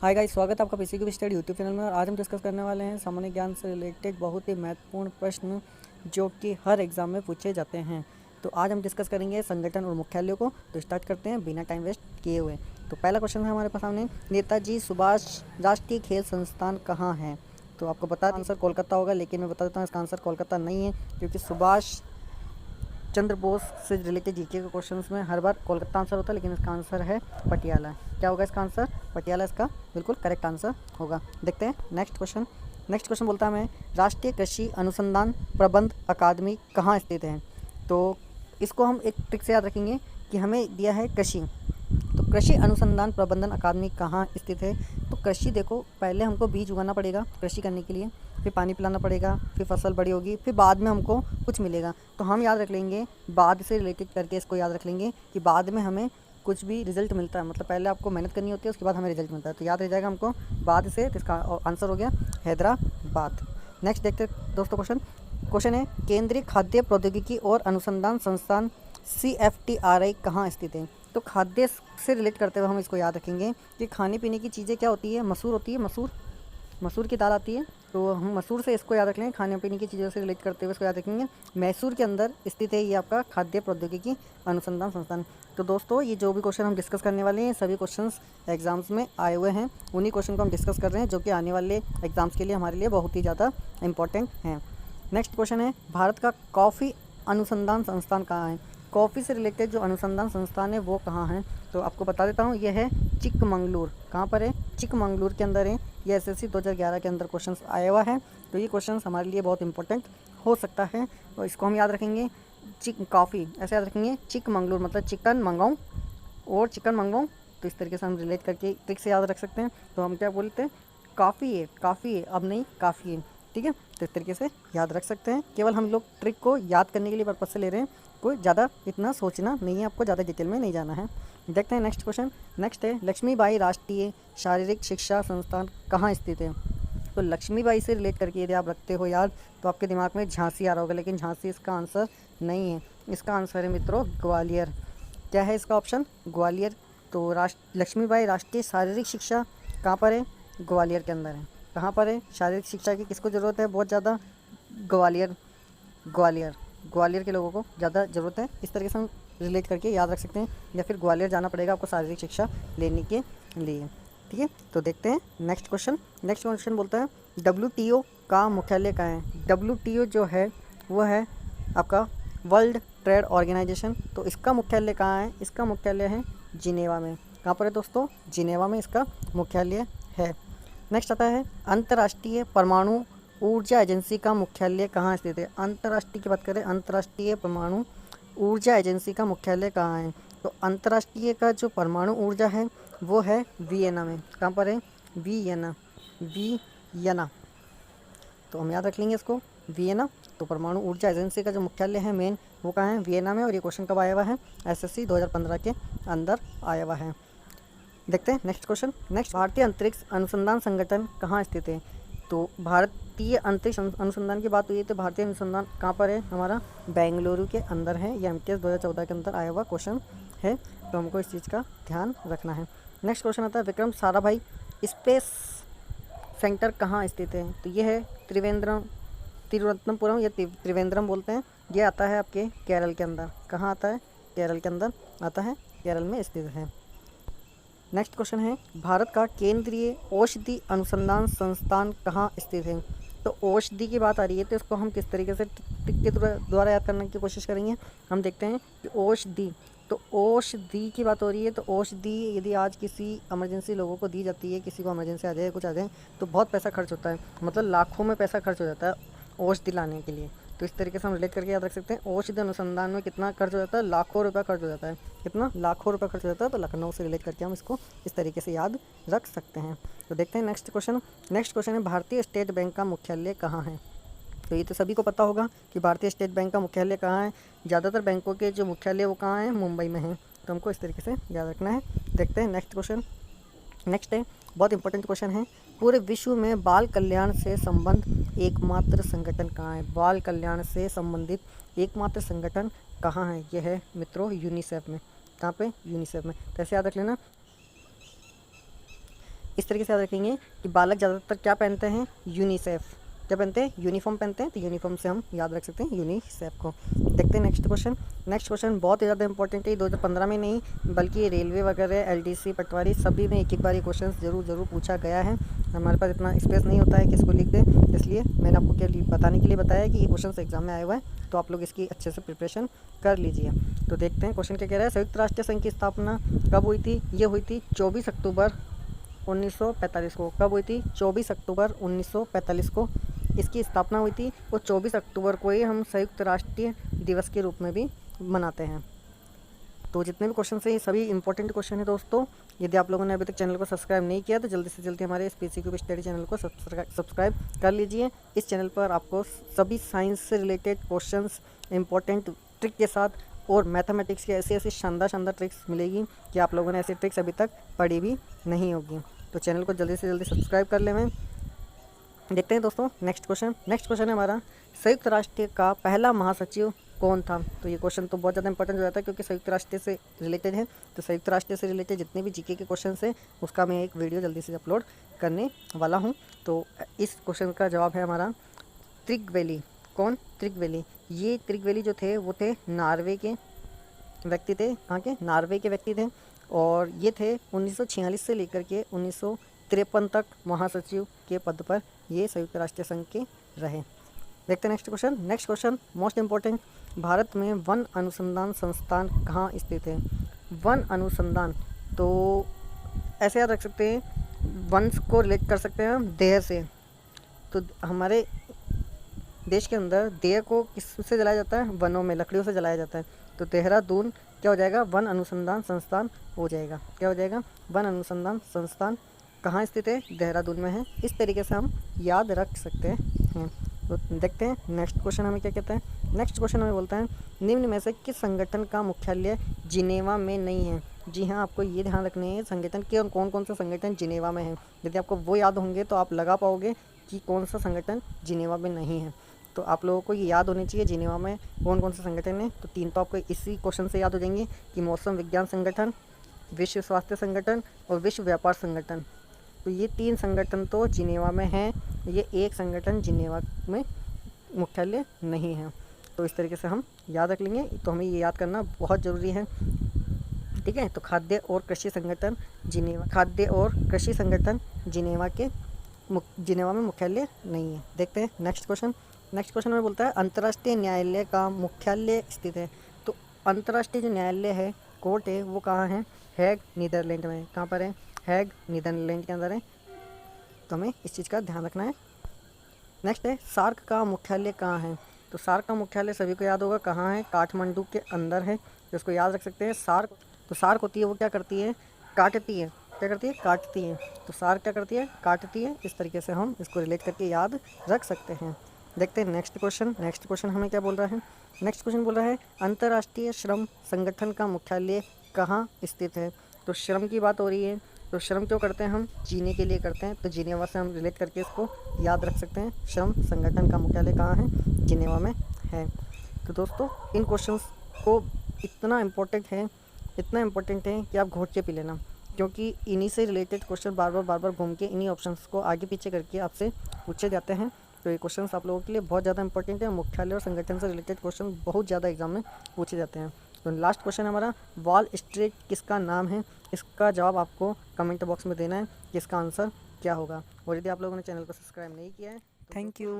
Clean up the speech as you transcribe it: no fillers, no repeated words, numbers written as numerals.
Hi guys, स्वागत है आपका पीसी की स्टडी यूट्यूब चैनल में। और आज हम डिस्कस करने वाले हैं सामान्य ज्ञान से रिलेटेड बहुत ही महत्वपूर्ण प्रश्न जो कि हर एग्जाम में पूछे जाते हैं। तो आज हम डिस्कस करेंगे संगठन और मुख्यालयों को। तो स्टार्ट करते हैं बिना टाइम वेस्ट किए हुए। तो पहला क्वेश्चन है हमारे पास सामने, नेताजी सुभाष राष्ट्रीय खेल संस्थान कहाँ है? तो आपको पता आंसर कोलकाता होगा, लेकिन मैं बता देता हूँ इसका आंसर कोलकाता नहीं है, क्योंकि सुभाष चंद्र बोस से रिलेटेड जीके के क्वेश्चंस में हर बार कोलकाता आंसर होता है, लेकिन इसका आंसर है पटियाला। क्या होगा इसका आंसर? पटियाला इसका बिल्कुल करेक्ट आंसर होगा। देखते हैं नेक्स्ट क्वेश्चन। नेक्स्ट क्वेश्चन बोलता है हमें, राष्ट्रीय कृषि अनुसंधान प्रबंध अकादमी कहाँ स्थित है? तो इसको हम एक ट्रिक से याद रखेंगे कि हमें दिया है कृषि, तो कृषि अनुसंधान प्रबंधन अकादमी कहाँ स्थित है? तो कृषि देखो, पहले हमको बीज उगाना पड़ेगा कृषि करने के लिए, फिर पानी पिलाना पड़ेगा, फिर फसल बड़ी होगी, फिर बाद में हमको कुछ मिलेगा। तो हम याद रख लेंगे, बाद से रिलेटेड करके इसको याद रख लेंगे कि बाद में हमें कुछ भी रिजल्ट मिलता है, मतलब पहले आपको मेहनत करनी होती है, उसके बाद हमें रिजल्ट मिलता है। तो याद रह जाएगा हमको बाद से। तो इसका आंसर हो गया हैदराबाद। नेक्स्ट देखते हैं दोस्तों क्वेश्चन। क्वेश्चन है, केंद्रीय खाद्य प्रौद्योगिकी और अनुसंधान संस्थान CFTRI कहाँ स्थित है? तो खाद्य से रिलेट करते हुए हम इसको याद रखेंगे कि खाने पीने की चीज़ें क्या होती है? मसूर होती है, मसूर की दाल आती है। तो हम मसूर से इसको याद रख लेंगे, खाने पीने की चीज़ों से रिलेट करते हुए इसको याद रखेंगे। मैसूर के अंदर स्थित है ये आपका खाद्य प्रौद्योगिकी अनुसंधान संस्थान। तो दोस्तों, ये जो भी क्वेश्चन हम डिस्कस करने वाले हैं, सभी क्वेश्चंस एग्जाम्स में आए हुए हैं। उन्हीं क्वेश्चन को हम डिस्कस कर रहे हैं, जो कि आने वाले एग्जाम्स के लिए हमारे लिए बहुत ही ज़्यादा इंपॉर्टेंट हैं। नेक्स्ट क्वेश्चन है, भारत का कॉफ़ी अनुसंधान संस्थान कहाँ है? कॉफ़ी से रिलेटेड जो अनुसंधान संस्थान है वो कहाँ है? तो आपको बता देता हूँ, यह है चिकमंगलूर। कहाँ पर है? चिकमंगलूर के अंदर है। ये SSC 2011 के अंदर क्वेश्चंस आया हुआ है। तो ये क्वेश्चंस हमारे लिए बहुत इंपॉर्टेंट हो सकता है, तो इसको हम याद रखेंगे। कॉफ़ी ऐसे याद रखेंगे, चिकमंगलूर मतलब चिकन मंगाऊँ और चिकन मंगवाऊँ। तो इस तरीके से हम रिलेट करके ट्रिक से याद रख सकते हैं। तो हम क्या बोलते हैं, काफ़ी है, अब नहीं काफ़ी है। ठीक है, तो इस तरीके से याद रख सकते हैं। केवल हम लोग ट्रिक को याद करने के लिए पर्पज से ले रहे हैं, कोई ज़्यादा इतना सोचना नहीं है, आपको ज़्यादा डिटेल में नहीं जाना है। देखते हैं नेक्स्ट क्वेश्चन। नेक्स्ट है, लक्ष्मीबाई राष्ट्रीय शारीरिक शिक्षा संस्थान कहाँ स्थित है? तो लक्ष्मीबाई से रिलेट करके यदि आप रखते हो याद, तो आपके दिमाग में झांसी आ रहा होगा, लेकिन झांसी इसका आंसर नहीं है। इसका आंसर है मित्रों ग्वालियर। क्या है इसका ऑप्शन? ग्वालियर। तो लक्ष्मीबाई राष्ट्रीय शारीरिक शिक्षा कहाँ पर है? ग्वालियर के अंदर है। कहाँ पर है? शारीरिक शिक्षा की किसको ज़रूरत है बहुत ज़्यादा? ग्वालियर के लोगों को ज़्यादा ज़रूरत है। इस तरीके से हम रिलेट करके याद रख सकते हैं, या फिर ग्वालियर जाना पड़ेगा आपको शारीरिक शिक्षा लेने के लिए। ठीक है, तो देखते हैं नेक्स्ट क्वेश्चन। नेक्स्ट क्वेश्चन बोलता है, WTO का मुख्यालय कहाँ है? WTO जो है वो है आपका वर्ल्ड ट्रेड ऑर्गेनाइजेशन। तो इसका मुख्यालय कहाँ है? इसका मुख्यालय है जिनेवा में। कहाँ पर है दोस्तों? जिनेवा में इसका मुख्यालय है। नेक्स्ट आता है, अंतर्राष्ट्रीय परमाणु ऊर्जा एजेंसी का मुख्यालय कहाँ स्थित है? अंतर्राष्ट्रीय की बात करें, अंतर्राष्ट्रीय परमाणु ऊर्जा एजेंसी का मुख्यालय कहाँ है? तो अंतर्राष्ट्रीय का जो परमाणु ऊर्जा है वो है वियना में। कहाँ पर है? वियना। तो हम याद रख लेंगे इसको, वियना। तो परमाणु ऊर्जा एजेंसी का जो मुख्यालय है मेन, वो कहाँ है? वियना में। और ये क्वेश्चन कब आया हुआ है? SSC 2015 के अंदर आया हुआ है। देखते हैं नेक्स्ट क्वेश्चन। नेक्स्ट, भारतीय अंतरिक्ष अनुसंधान संगठन कहाँ स्थित है? तो भारतीय अंतरिक्ष अनुसंधान की बात हुई है, तो भारतीय अनुसंधान कहाँ पर है? हमारा बेंगलुरु के अंदर है। ये MTS 2014 के अंदर आया हुआ क्वेश्चन है, तो हमको इस चीज़ का ध्यान रखना है। नेक्स्ट क्वेश्चन आता है, विक्रम साराभाई स्पेस सेंटर कहाँ स्थित है? तो ये है तिरुवनंतपुरम या त्रिवेंद्रम बोलते हैं। ये आता है आपके केरल के अंदर। कहाँ आता है? केरल के अंदर आता है, केरल में स्थित है। नेक्स्ट क्वेश्चन है, भारत का केंद्रीय औषधि अनुसंधान संस्थान कहाँ स्थित है? तो औषधि की बात आ रही है, तो इसको हम किस तरीके से टिक के द्वारा याद करने की कोशिश करेंगे। हम देखते हैं कि औषधि, तो औषधि की बात हो रही है, तो औषधि यदि आज किसी इमरजेंसी लोगों को दी जाती है, किसी को इमरजेंसी आ जाए, कुछ आ जाए, तो बहुत पैसा खर्च होता है, मतलब लाखों में पैसा खर्च हो जाता है औषधि लाने के लिए। तो इस तरीके से हम रिलेट करके याद रख सकते हैं, औषधि अनुसंधान में कितना खर्च हो जाता है? लाखों रुपया खर्च हो जाता है। कितना? लाखों रुपया खर्च हो जाता है। तो लखनऊ से रिलेट करके हम इसको इस तरीके से याद रख सकते हैं। तो देखते हैं नेक्स्ट क्वेश्चन। नेक्स्ट क्वेश्चन है, भारतीय स्टेट बैंक का मुख्यालय कहाँ है? तो ये तो सभी को पता होगा कि भारतीय स्टेट बैंक का मुख्यालय कहाँ है। ज़्यादातर बैंकों के जो मुख्यालय वो कहाँ है? मुंबई में है। तो हमको इस तरीके से याद रखना है। देखते हैं नेक्स्ट क्वेश्चन। नेक्स्ट है, बहुत इंपॉर्टेंट क्वेश्चन है, पूरे विश्व में बाल कल्याण से संबंध एकमात्र संगठन कहाँ है? बाल कल्याण से संबंधित एकमात्र संगठन कहाँ है? यह है मित्रों यूनिसेफ में। कहाँ पे? यूनिसेफ में। तो ऐसे याद रख लेना, इस तरीके से याद रखेंगे कि बालक ज़्यादातर क्या पहनते हैं, यूनिसेफ। क्या पहनते हैं, यूनिफॉर्म पहनते हैं, तो यूनिफॉर्म से हम याद रख सकते हैं यूनिसेफ को। देखते हैं नेक्स्ट क्वेश्चन। नेक्स्ट क्वेश्चन बहुत ही ज़्यादा इंपॉर्टेंट है, 2015 में नहीं बल्कि रेलवे वगैरह, LDC, पटवारी सभी में एक बार ये क्वेश्चन ज़रूर पूछा गया है। हमारे पास इतना स्पेस नहीं होता है कि इसको लिख दें, इसलिए मैंने आपको क्या बताने के लिए बताया कि ये क्वेश्चन एग्जाम में आया हुआ है, तो आप लोग इसकी अच्छे से प्रिपरेशन कर लीजिए। तो देखते हैं क्वेश्चन क्या कह रहा है। संयुक्त राष्ट्र संघ की स्थापना कब हुई थी? ये हुई थी 24 अक्टूबर 1945 को। कब हुई थी? 24 अक्टूबर 1945 को इसकी स्थापना हुई थी। और 24 अक्टूबर को ही हम संयुक्त राष्ट्रीय दिवस के रूप में भी मनाते हैं। तो जितने भी क्वेश्चन हैं ये सभी इंपॉर्टेंट क्वेश्चन है दोस्तों। यदि आप लोगों ने अभी तक चैनल को सब्सक्राइब नहीं किया तो जल्दी से जल्दी हमारे PCQ स्टडी चैनल को सब्सक्राइब कर लीजिए। इस चैनल पर आपको सभी साइंस से रिलेटेड क्वेश्चंस इंपॉर्टेंट ट्रिक के साथ और मैथमेटिक्स की ऐसी शानदार ट्रिक्स मिलेगी कि आप लोगों ने ऐसी ट्रिक्स अभी तक पढ़ी भी नहीं होगी। तो चैनल को जल्दी से जल्दी सब्सक्राइब कर लें। देखते हैं दोस्तों नेक्स्ट क्वेश्चन है हमारा, संयुक्त राष्ट्र का पहला महासचिव कौन था? तो ये क्वेश्चन तो बहुत ज़्यादा इंपॉर्टेंट हो जाता है क्योंकि संयुक्त राष्ट्र से रिलेटेड है। तो संयुक्त राष्ट्र से रिलेटेड जितने भी जीके के क्वेश्चन हैं उसका मैं एक वीडियो जल्दी से अपलोड करने वाला हूँ। तो इस क्वेश्चन का जवाब है हमारा त्रिगवेली। कौन? त्रिगवेली। ये त्रिगवेली जो थे वो थे नार्वे के व्यक्ति थे। कहाँ के? नार्वे के व्यक्ति थे। और ये थे 1946 से लेकर के 1953 तक महासचिव के पद पर ये संयुक्त राष्ट्र संघ के रहे। देखते हैं next question most important, Bharat में वन अनुसंधान संस्थान कहाँ स्थित है? वन अनुसंधान, तो ऐसे याद रख सकते हैं, वन को रिलेट कर सकते हैं हम देह से। तो हमारे देश के अंदर देह को किससे जलाया जाता है? वनों में, लकड़ियों से जलाया जाता है। तो देहरादून क्या हो जाएगा? वन अनुसंधान संस्थान हो जाएगा। क्या हो जाएगा? वन अनुसंधान संस्थान कहाँ स्थित है? देहरादून में है। इस तरीके से हम याद रख सकते हैं। तो देखते हैं नेक्स्ट क्वेश्चन हमें क्या कहता है। नेक्स्ट क्वेश्चन हमें बोलता है, निम्न में से किस संगठन का मुख्यालय जिनेवा में नहीं है? जी हाँ, आपको ये ध्यान रखने है संगठन के और कौन कौन से संगठन जिनेवा में है। यदि आपको वो याद होंगे तो आप लगा पाओगे कि कौन सा संगठन जिनेवा में नहीं है। तो आप लोगों को ये याद होनी चाहिए जिनेवा में कौन कौन से संगठन है। तो 3 तो आपको इसी क्वेश्चन से याद हो जाएंगे कि मौसम विज्ञान संगठन, विश्व स्वास्थ्य संगठन और विश्व व्यापार संगठन। तो ये 3 संगठन तो जिनेवा में हैं, ये एक संगठन जिनेवा में मुख्यालय नहीं है। तो इस तरीके से हम याद रख लेंगे। तो हमें ये याद करना बहुत ज़रूरी है, ठीक है। तो खाद्य और कृषि संगठन जिनेवा, खाद्य और कृषि संगठन जिनेवा में मुख्यालय नहीं है। देखते हैं नेक्स्ट क्वेश्चन में बोलता है, अंतर्राष्ट्रीय न्यायालय का मुख्यालय स्थित है। तो अंतर्राष्ट्रीय जो न्यायालय है, कोर्ट है, वो कहाँ है? हैग, नीदरलैंड में। कहाँ पर है? हैग, नीदरलैंड के अंदर है। तो हमें इस चीज़ का ध्यान रखना है। नेक्स्ट है, सार्क का मुख्यालय कहाँ है? तो सार्क का मुख्यालय सभी को याद होगा कहाँ है? काठमांडू के अंदर है। तो इसको याद रख सकते हैं। सार्क, तो सार्क होती है वो क्या करती है? काटती है। क्या करती है? काटती है। तो सार्क क्या करती है? काटती है। इस तरीके से हम इसको रिलेट करके याद रख सकते हैं। देखते हैं नेक्स्ट क्वेश्चन हमें क्या बोल रहा है। नेक्स्ट क्वेश्चन बोल रहा है, अंतर्राष्ट्रीय श्रम संगठन का मुख्यालय कहाँ स्थित है? तो श्रम की बात हो रही है। तो श्रम क्यों करते हैं हम? जीने के लिए करते हैं। तो जिनेवा से हम रिलेट करके इसको याद रख सकते हैं। श्रम संगठन का मुख्यालय कहाँ है? जिनेवा में है। तो दोस्तों इन क्वेश्चंस को इतना इम्पोर्टेंट है कि आप घोट के पी लेना, क्योंकि इन्हीं से रिलेटेड क्वेश्चन बार बार घूम के इन्हीं ऑप्शंस को आगे पीछे करके आपसे पूछे जाते हैं। तो ये क्वेश्चंस आप लोगों के लिए बहुत ज़्यादा इंपॉर्टेंट है। मुख्यालय और संगठन से रिलेटेड क्वेश्चन बहुत ज़्यादा एग्जाम में पूछे जाते हैं। तो लास्ट क्वेश्चन हमारा, वॉल स्ट्रीट किसका नाम है? इसका जवाब आपको कमेंट बॉक्स में देना है कि इसका आंसर क्या होगा। और यदि आप लोगों ने चैनल को सब्सक्राइब नहीं किया है तो थैंक यू।